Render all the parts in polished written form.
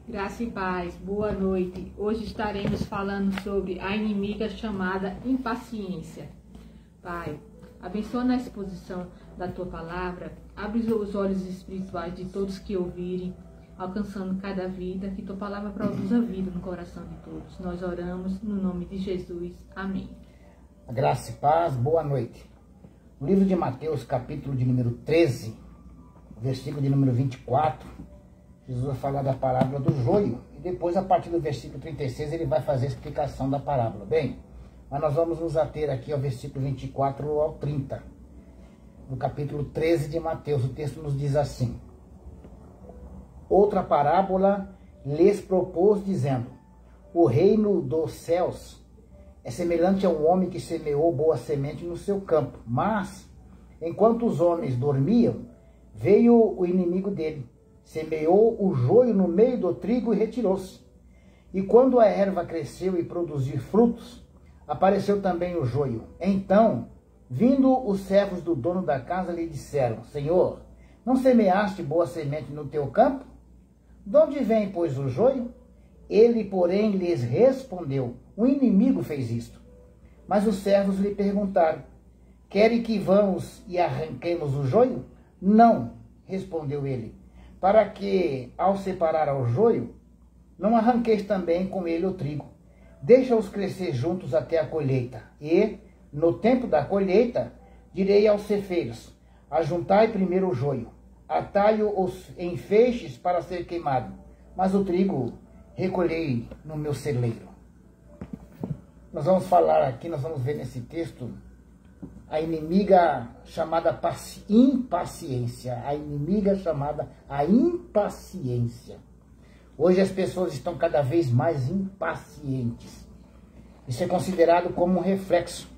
Graça e paz, boa noite. Hoje estaremos falando sobre a inimiga chamada impaciência. Pai, abençoa na exposição da Tua Palavra, abre os olhos espirituais de todos que ouvirem, alcançando cada vida, que Tua Palavra produza vida no coração de todos. Nós oramos no nome de Jesus. Amém. Graça e paz, boa noite. No livro de Mateus, capítulo de número 13, versículo de número 24, Jesus vai falar da parábola do joio. E depois, a partir do versículo 36, ele vai fazer a explicação da parábola. Bem, mas nós vamos nos ater aqui ao versículo 24 ao 30. No capítulo 13 de Mateus, o texto nos diz assim: outra parábola lhes propôs, dizendo: o reino dos céus é semelhante a um homem que semeou boa semente no seu campo. Mas, enquanto os homens dormiam, veio o inimigo dele, semeou o joio no meio do trigo e retirou-se. E quando a erva cresceu e produziu frutos, apareceu também o joio. Então, vindo os servos do dono da casa, lhe disseram: Senhor, não semeaste boa semente no teu campo? De onde vem, pois, o joio? Ele, porém, lhes respondeu: o inimigo fez isto. Mas os servos lhe perguntaram: querem que vamos e arranquemos o joio? Não, respondeu ele, para que, ao separar o joio, não arranqueis também com ele o trigo. Deixa-os crescer juntos até a colheita. E, no tempo da colheita, direi aos ceifeiros: ajuntai primeiro o joio, atai-o em feixes para ser queimado, mas o trigo recolhei no meu celeiro. Nós vamos falar aqui, nós vamos ver nesse texto a inimiga chamada impaciência. A inimiga chamada a impaciência. Hoje as pessoas estão cada vez mais impacientes. Isso é considerado como um reflexo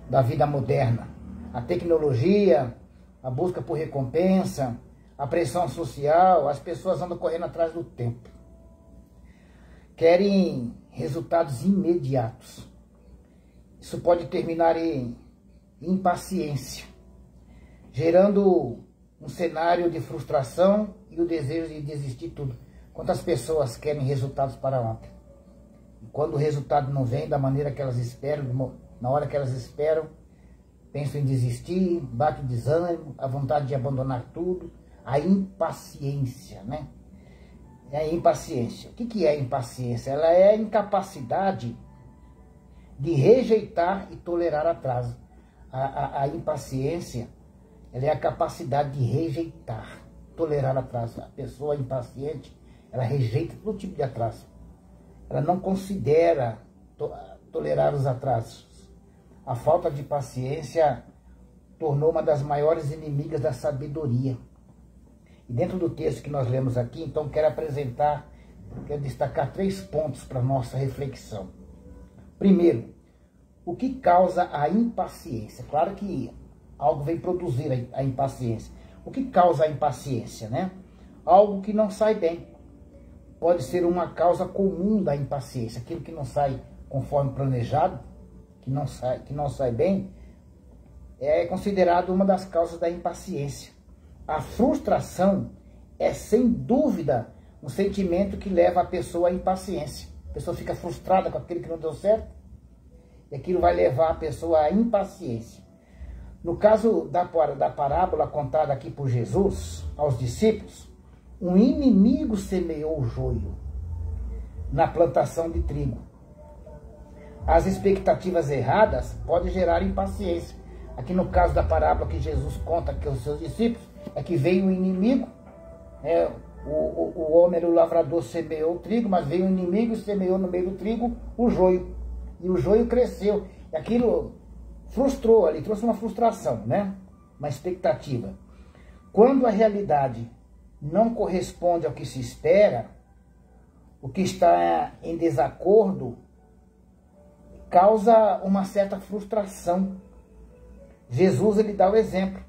da vida moderna. A tecnologia, a busca por recompensa, a pressão social, as pessoas andam correndo atrás do tempo. Querem resultados imediatos. Isso pode terminar em impaciência, gerando um cenário de frustração e o desejo de desistir tudo. Quantas pessoas querem resultados para ontem? E quando o resultado não vem da maneira que elas esperam, na hora que elas esperam, pensam em desistir, bate o desânimo, a vontade de abandonar tudo, a impaciência, né? É a impaciência. O que é a impaciência? Ela é a incapacidade de rejeitar e tolerar atraso. A impaciência, ela é a capacidade de rejeitar, tolerar atraso. A pessoa impaciente, ela rejeita todo tipo de atraso. Ela não considera tolerar os atrasos. A falta de paciência tornou uma das maiores inimigas da sabedoria. E dentro do texto que nós lemos aqui, então, quero destacar 3 pontos para nossa reflexão. Primeiro, o que causa a impaciência? Claro que algo vem produzir a impaciência. O que causa a impaciência, né? Algo que não sai bem. Pode ser uma causa comum da impaciência. Aquilo que não sai conforme planejado, que não sai bem, é considerado uma das causas da impaciência. A frustração é, sem dúvida, um sentimento que leva a pessoa à impaciência. A pessoa fica frustrada com aquilo que não deu certo, e aquilo vai levar a pessoa à impaciência. No caso da parábola contada aqui por Jesus aos discípulos, um inimigo semeou o joio na plantação de trigo. As expectativas erradas podem gerar impaciência. Aqui no caso da parábola que Jesus conta aqui aos seus discípulos, é que veio o inimigo, o homem era o lavrador, semeou o trigo, mas veio o inimigo e semeou no meio do trigo o joio. E o joio cresceu. E aquilo frustrou ali, trouxe uma frustração, né? Uma expectativa. Quando a realidade não corresponde ao que se espera, o que está em desacordo causa uma certa frustração. Jesus, ele dá o exemplo.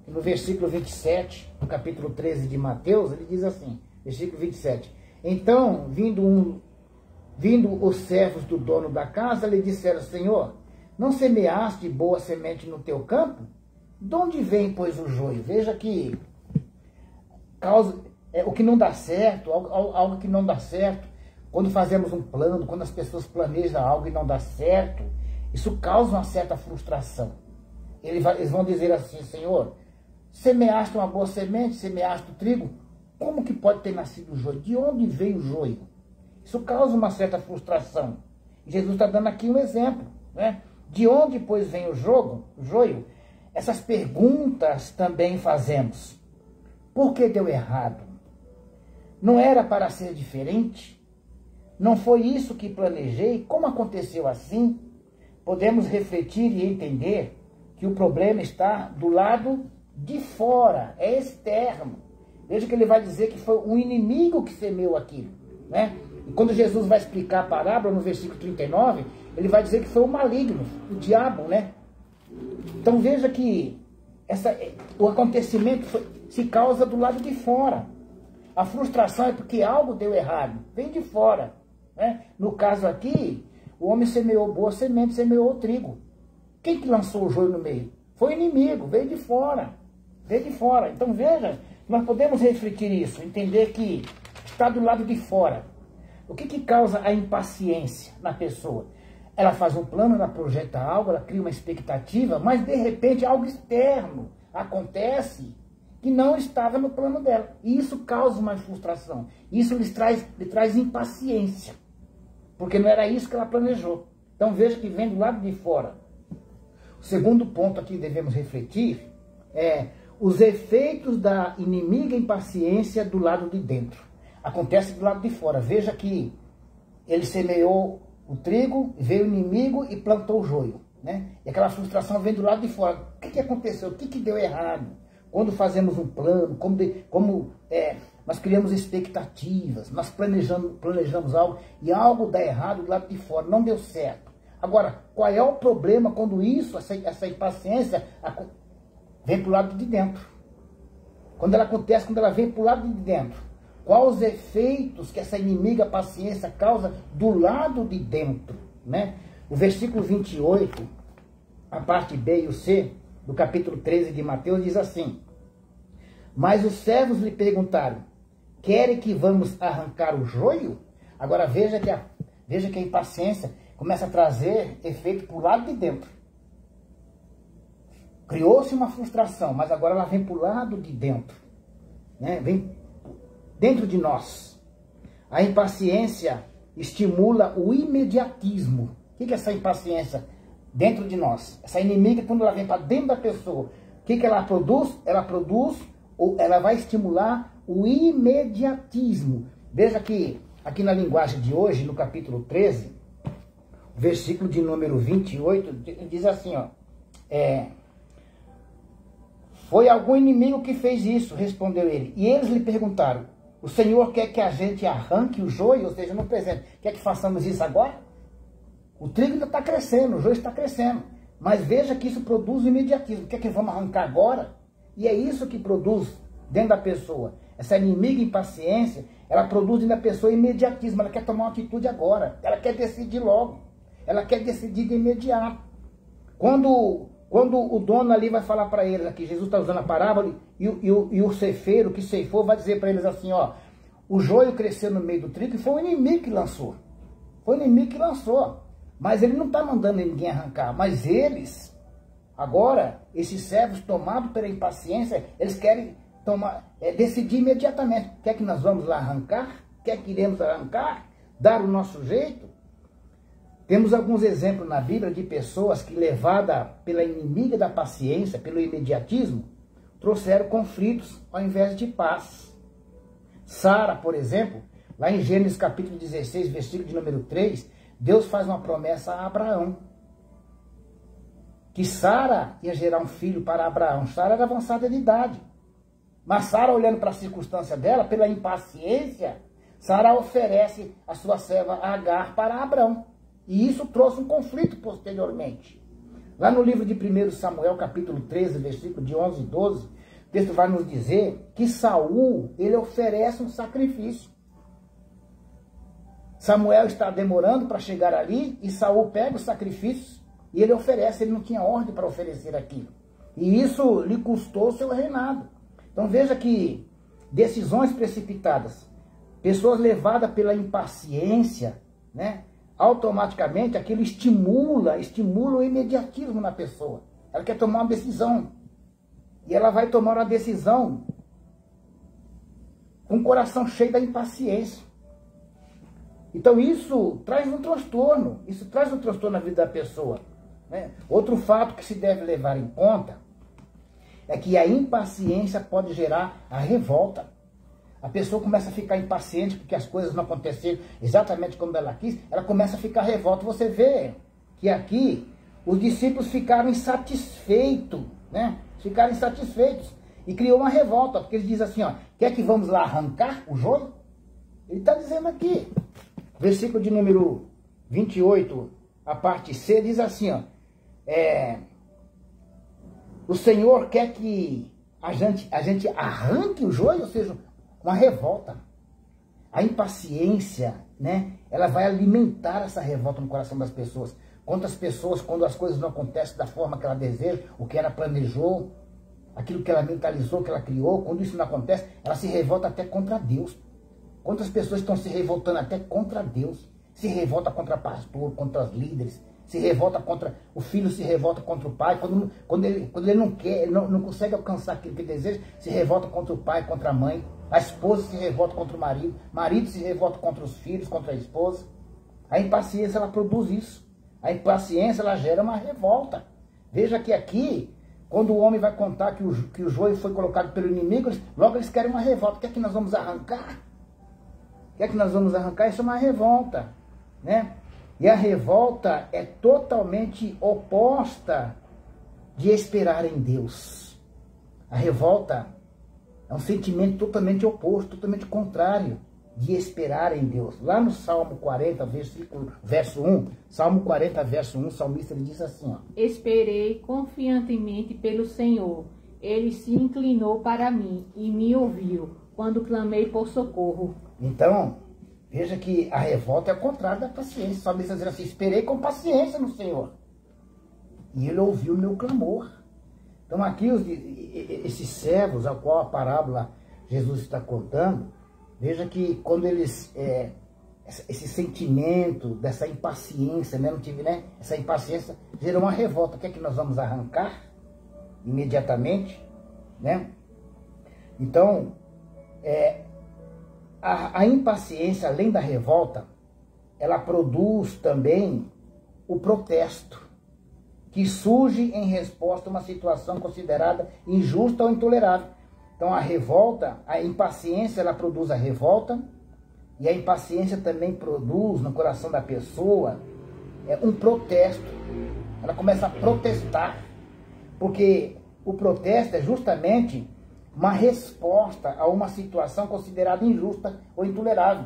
No versículo 27, no capítulo 13 de Mateus, ele diz assim, versículo 27. Então, vindo os servos do dono da casa, lhe disseram: Senhor, não semeaste boa semente no teu campo? De onde vem, pois, o joio? Veja que o que não dá certo, algo que não dá certo, quando fazemos um plano, quando as pessoas planejam algo e não dá certo, isso causa uma certa frustração. Eles vão dizer assim: Senhor, semeaste uma boa semente, semeaste o trigo, como que pode ter nascido o joio? De onde veio o joio? Isso causa uma certa frustração. E Jesus está dando aqui um exemplo, né? De onde, pois, vem o joio? Essas perguntas também fazemos. Por que deu errado? Não era para ser diferente? Não foi isso que planejei? Como aconteceu assim? Podemos refletir e entender que o problema está do lado de fora, é externo. Veja que ele vai dizer que foi um inimigo que semeou aquilo, né? E quando Jesus vai explicar a parábola, no versículo 39, ele vai dizer que foi o maligno, o diabo, né? Então veja que o acontecimento se causa do lado de fora. A frustração é porque algo deu errado, vem de fora, né? No caso aqui, o homem semeou boa semente, semeou o trigo. Quem que lançou o joio no meio? Foi o inimigo, veio de fora. Veio de fora. Então veja, nós podemos refletir isso, entender que está do lado de fora. O que causa a impaciência na pessoa? Ela faz um plano, ela projeta algo, ela cria uma expectativa, mas de repente algo externo acontece que não estava no plano dela. E isso causa uma frustração. Isso lhe traz impaciência, porque não era isso que ela planejou. Então veja que vem do lado de fora. O segundo ponto aqui que devemos refletir é os efeitos da inimiga impaciência do lado de dentro. Acontece do lado de fora. Veja que ele semeou o trigo, veio o inimigo e plantou o joio, né? E aquela frustração vem do lado de fora. O que aconteceu? O que deu errado? Quando fazemos um plano, nós criamos expectativas, nós planejamos algo e algo dá errado do lado de fora, não deu certo. Agora, qual é o problema quando essa impaciência vem para o lado de dentro? Quando ela acontece, quando ela vem para o lado de dentro, quais os efeitos que essa inimiga paciência causa do lado de dentro, né? O versículo 28, a parte B e o C, do capítulo 13 de Mateus, diz assim: mas os servos lhe perguntaram: querem que vamos arrancar o joio? Agora veja que a impaciência começa a trazer efeito para o lado de dentro. Criou-se uma frustração, mas agora ela vem para o lado de dentro, né? Vem dentro de nós. A impaciência estimula o imediatismo. O que é essa impaciência dentro de nós? Essa inimiga, quando ela vem para dentro da pessoa, o que ela produz? Ela vai estimular o imediatismo. Veja que aqui na linguagem de hoje, no capítulo 13, versículo de número 28, diz assim, ó: foi algum inimigo que fez isso, respondeu ele. E eles lhe perguntaram: o Senhor quer que a gente arranque o joio? Ou seja, no presente, quer que façamos isso agora? O trigo ainda está crescendo, o joio está crescendo. Mas veja que isso produz imediatismo. Quer que vamos arrancar agora? E é isso que produz dentro da pessoa. Essa inimiga impaciência, ela produz dentro da pessoa imediatismo. Ela quer tomar uma atitude agora. Ela quer decidir logo. Ela quer decidir de imediato. Quando o dono ali vai falar para eles, aqui Jesus está usando a parábola, e o ceifeiro que ceifou vai dizer para eles assim, ó: o joio cresceu no meio do trigo e foi o inimigo que lançou. Foi o inimigo que lançou. Mas ele não está mandando ninguém arrancar. Mas eles, agora, esses servos tomados pela impaciência, eles querem decidir imediatamente. Quer que nós vamos lá arrancar? Quer que iremos arrancar? Dar o nosso jeito? Temos alguns exemplos na Bíblia de pessoas que, levada pela inimiga da paciência, pelo imediatismo, trouxeram conflitos ao invés de paz. Sara, por exemplo, lá em Gênesis capítulo 16, versículo de número 3, Deus faz uma promessa a Abraão, que Sara ia gerar um filho para Abraão. Sara era avançada de idade, mas Sara, olhando para a circunstância dela, pela impaciência, Sara oferece a sua serva Agar para Abraão. E isso trouxe um conflito posteriormente. Lá no livro de 1 Samuel, capítulo 13, versículo de 11 e 12, o texto vai nos dizer que Saul, ele oferece um sacrifício. Samuel está demorando para chegar ali, e Saul pega os sacrifícios e ele oferece. Ele não tinha ordem para oferecer aquilo. E isso lhe custou o seu reinado. Então veja que decisões precipitadas, pessoas levadas pela impaciência, né? Automaticamente aquilo estimula o imediatismo na pessoa. Ela quer tomar uma decisão. E ela vai tomar uma decisão com o coração cheio da impaciência. Então isso traz um transtorno. Isso traz um transtorno na vida da pessoa, né? Outro fato que se deve levar em conta é que a impaciência pode gerar a revolta. A pessoa começa a ficar impaciente porque as coisas não aconteceram exatamente como ela quis, ela começa a ficar revolta. Você vê que aqui os discípulos ficaram insatisfeitos, né? Ficaram insatisfeitos e criou uma revolta, porque ele diz assim, ó, quer que vamos lá arrancar o joio? Ele está dizendo aqui, versículo de número 28, a parte C, diz assim, ó, o Senhor quer que a gente arranque o joio, ou seja, uma revolta. A impaciência, né, ela vai alimentar essa revolta no coração das pessoas. Quantas pessoas, quando as coisas não acontecem da forma que ela deseja, o que ela planejou, aquilo que ela mentalizou, que ela criou, quando isso não acontece, ela se revolta até contra Deus. Quantas pessoas estão se revoltando até contra Deus? Se revolta contra pastor, contra os líderes, se revolta contra o filho, se revolta contra o pai. Quando ele não quer, ele não consegue alcançar aquilo que deseja, se revolta contra o pai, contra a mãe. A esposa se revolta contra o marido, marido se revolta contra os filhos, contra a esposa. A impaciência, ela produz isso. A impaciência, ela gera uma revolta. Veja que aqui, quando o homem vai contar que o joio foi colocado pelo inimigo, logo eles querem uma revolta. O que é que nós vamos arrancar? O que é que nós vamos arrancar? Isso é uma revolta, né? E a revolta é totalmente oposta de esperar em Deus. A revolta é um sentimento totalmente oposto, totalmente contrário de esperar em Deus. Lá no Salmo 40, verso 1, Salmo 40, verso 1, o salmista ele diz assim, ó. Esperei confiantemente pelo Senhor. Ele se inclinou para mim e me ouviu quando clamei por socorro. Então, veja que a revolta é o contrário da paciência. O salmista diz assim, esperei com paciência no Senhor. E ele ouviu o meu clamor. Então aqui esses servos, ao qual a parábola Jesus está contando, veja que quando eles, esse sentimento dessa impaciência, né, essa impaciência gerou uma revolta. O que é que nós vamos arrancar imediatamente, né? Então, a impaciência, além da revolta, ela produz também o protesto, que surge em resposta a uma situação considerada injusta ou intolerável. Então a revolta, a impaciência, ela produz a revolta, e a impaciência também produz no coração da pessoa um protesto. Ela começa a protestar, porque o protesto é justamente uma resposta a uma situação considerada injusta ou intolerável.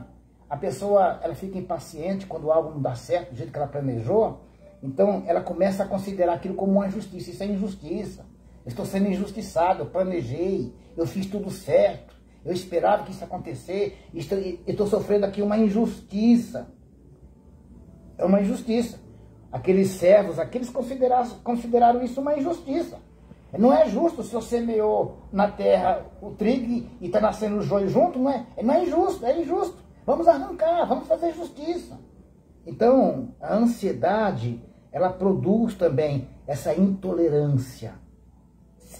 A pessoa, ela fica impaciente quando algo não dá certo do jeito que ela planejou, então ela começa a considerar aquilo como uma injustiça. Isso é injustiça. Eu estou sendo injustiçado, eu planejei, eu fiz tudo certo, eu esperava que isso acontecesse, eu estou sofrendo aqui uma injustiça. É uma injustiça. Aqueles servos, aqueles consideraram isso uma injustiça. Não é justo se você semeou na terra o trigo e está nascendo o joio junto, não é injusto, é injusto. Vamos arrancar, vamos fazer justiça. Então, a ansiedade, ela produz também essa intolerância,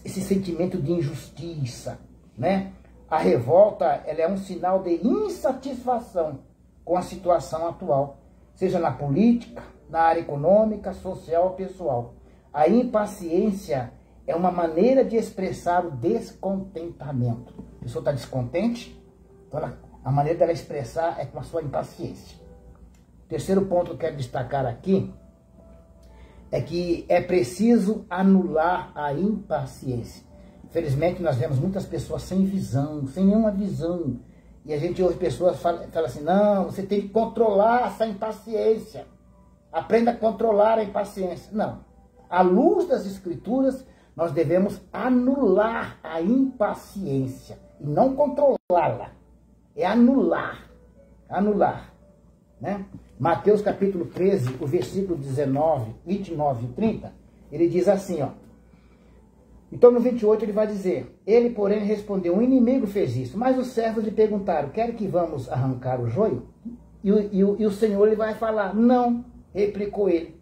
esse sentimento de injustiça, né? A revolta, ela é um sinal de insatisfação com a situação atual, seja na política, na área econômica, social ou pessoal. A impaciência é uma maneira de expressar o descontentamento. A pessoa está descontente, então a maneira dela expressar é com a sua impaciência. Terceiro ponto que eu quero destacar aqui é que é preciso anular a impaciência. Infelizmente, nós vemos muitas pessoas sem visão, sem nenhuma visão. E a gente ouve pessoas falam assim, não, você tem que controlar essa impaciência. Aprenda a controlar a impaciência. Não. À luz das Escrituras, nós devemos anular a impaciência e não controlá-la. É anular. Anular. Né? Mateus capítulo 13, o versículo 19, 29 e 30, ele diz assim, ó. Então no 28 ele vai dizer, ele porém respondeu, um inimigo fez isso, mas os servos lhe perguntaram, quer que vamos arrancar o joio? E o Senhor ele vai falar, não, replicou ele,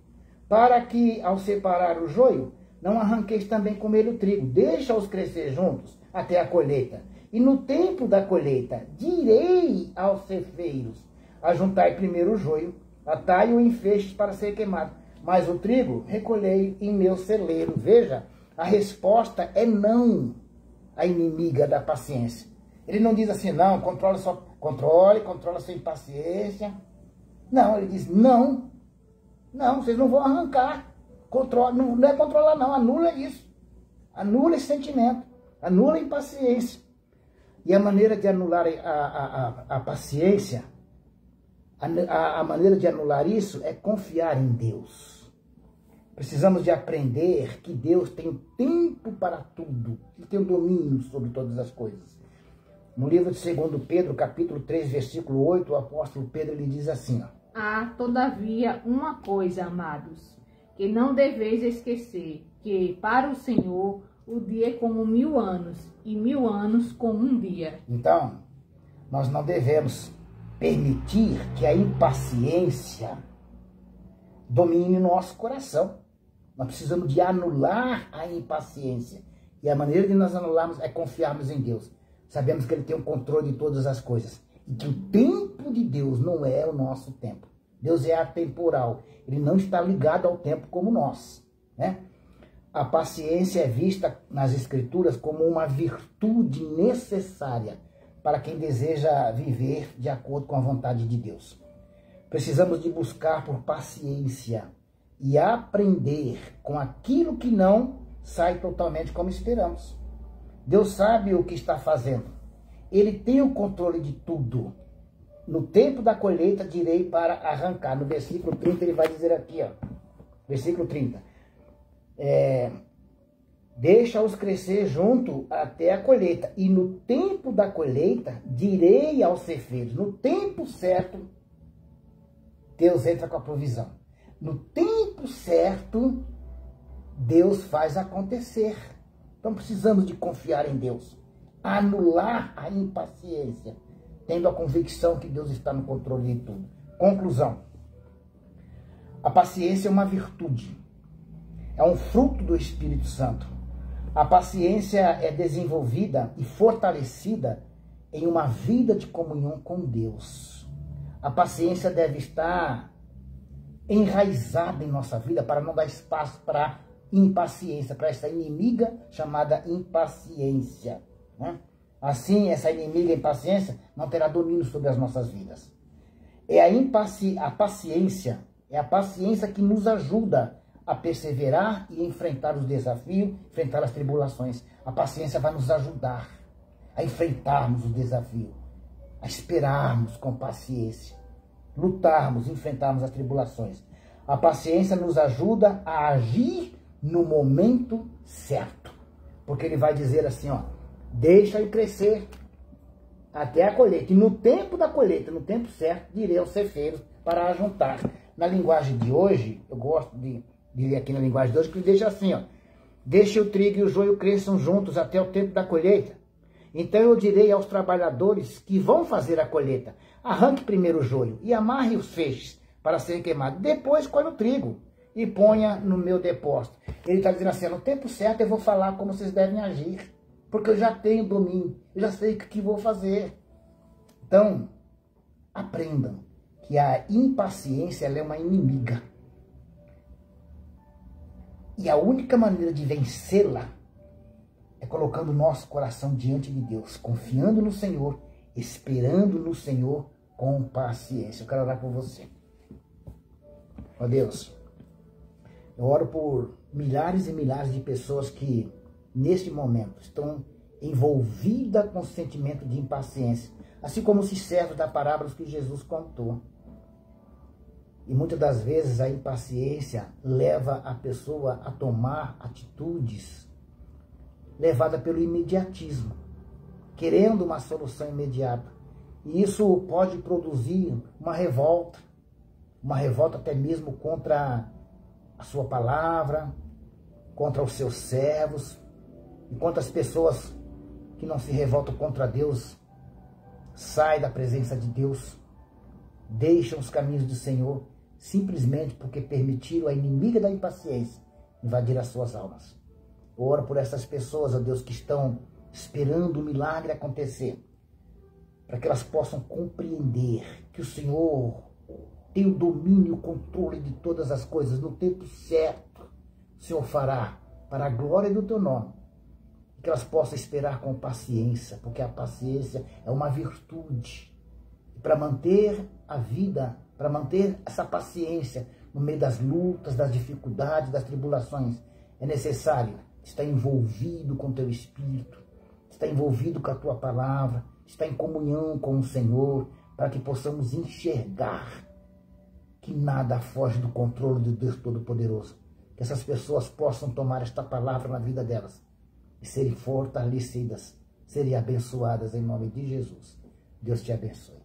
para que ao separar o joio, não arranqueis também com ele o trigo, deixa-os crescer juntos até a colheita. E no tempo da colheita, direi aos ceifeiros, ajuntai primeiro o joio, atai-o em feixes para ser queimado, mas o trigo recolhei em meu celeiro. Veja, a resposta é não, a inimiga da paciência. Ele não diz assim, não, controla sua impaciência. Não, ele diz, não, vocês não vão arrancar. Não é controlar não, anula isso. Anula esse sentimento, anula a impaciência. E a maneira de anular a paciência, a maneira de anular isso é confiar em Deus. Precisamos de aprender que Deus tem tempo para tudo. Ele tem o domínio sobre todas as coisas. No livro de 2 Pedro, capítulo 3, versículo 8, o apóstolo Pedro lhe diz assim, ó, há, todavia, uma coisa, amados, que não deveis esquecer, que para o Senhor o dia é como 1000 anos, e 1000 anos como um dia. Então, nós não devemos permitir que a impaciência domine nosso coração. Nós precisamos de anular a impaciência. E a maneira de nós anularmos é confiarmos em Deus. Sabemos que Ele tem o controle de todas as coisas. E que o tempo de Deus não é o nosso tempo. Deus é atemporal. Ele não está ligado ao tempo como nós, né? A paciência é vista nas Escrituras como uma virtude necessária para quem deseja viver de acordo com a vontade de Deus. Precisamos de buscar por paciência e aprender com aquilo que não sai totalmente como esperamos. Deus sabe o que está fazendo. Ele tem o controle de tudo. No tempo da colheita direi para arrancar. No versículo 30 ele vai dizer aqui, ó, versículo 30. Deixa-os crescer junto até a colheita. E no tempo da colheita, direi aos ceifeiros. No tempo certo, Deus entra com a provisão. No tempo certo, Deus faz acontecer. Então precisamos de confiar em Deus. Anular a impaciência, tendo a convicção que Deus está no controle de tudo. Conclusão. A paciência é uma virtude. É um fruto do Espírito Santo. A paciência é desenvolvida e fortalecida em uma vida de comunhão com Deus. A paciência deve estar enraizada em nossa vida para não dar espaço para impaciência, para essa inimiga chamada impaciência, né? Assim, essa inimiga impaciência não terá domínio sobre as nossas vidas. A paciência é a paciência que nos ajuda a perseverar e enfrentar os desafios, enfrentar as tribulações. A paciência vai nos ajudar a enfrentarmos o desafio, a esperarmos com paciência, lutarmos, enfrentarmos as tribulações. A paciência nos ajuda a agir no momento certo, porque ele vai dizer assim, ó, deixa ele crescer até a colheita, e no tempo da colheita, no tempo certo, direi aos ceifeiros para ajuntar. Na linguagem de hoje, eu gosto de ler aqui na linguagem de hoje, que ele deixa assim, ó, deixa o trigo e o joio cresçam juntos até o tempo da colheita. Então eu direi aos trabalhadores que vão fazer a colheita, arranque primeiro o joio e amarre os feixes para serem queimados, depois colhe o trigo e ponha no meu depósito. Ele está dizendo assim, no tempo certo eu vou falar como vocês devem agir, porque eu já tenho domínio, eu já sei o que vou fazer. Então, aprendam que a impaciência ela é uma inimiga. E a única maneira de vencê-la é colocando o nosso coração diante de Deus, confiando no Senhor, esperando no Senhor com paciência. Eu quero orar por você. Ó Deus, eu oro por milhares e milhares de pessoas que, neste momento, estão envolvidas com o sentimento de impaciência, assim como os servos da parábola que Jesus contou. E muitas das vezes a impaciência leva a pessoa a tomar atitudes levada pelo imediatismo, querendo uma solução imediata. E isso pode produzir uma revolta até mesmo contra a sua palavra, contra os seus servos, Enquanto as pessoas que não se revoltam contra Deus saem da presença de Deus, deixam os caminhos do Senhor, simplesmente porque permitiram a inimiga da impaciência invadir as suas almas. Eu oro por essas pessoas, ó Deus, que estão esperando o milagre acontecer, para que elas possam compreender que o Senhor tem o domínio e o controle de todas as coisas. No tempo certo, o Senhor fará para a glória do teu nome. Que elas possam esperar com paciência, porque a paciência é uma virtude. E para manter a vida, para manter essa paciência no meio das lutas, das dificuldades, das tribulações, é necessário estar envolvido com o teu Espírito, estar envolvido com a tua palavra, estar em comunhão com o Senhor, para que possamos enxergar que nada foge do controle de Deus Todo-Poderoso. Que essas pessoas possam tomar esta palavra na vida delas e serem fortalecidas, serem abençoadas em nome de Jesus. Deus te abençoe.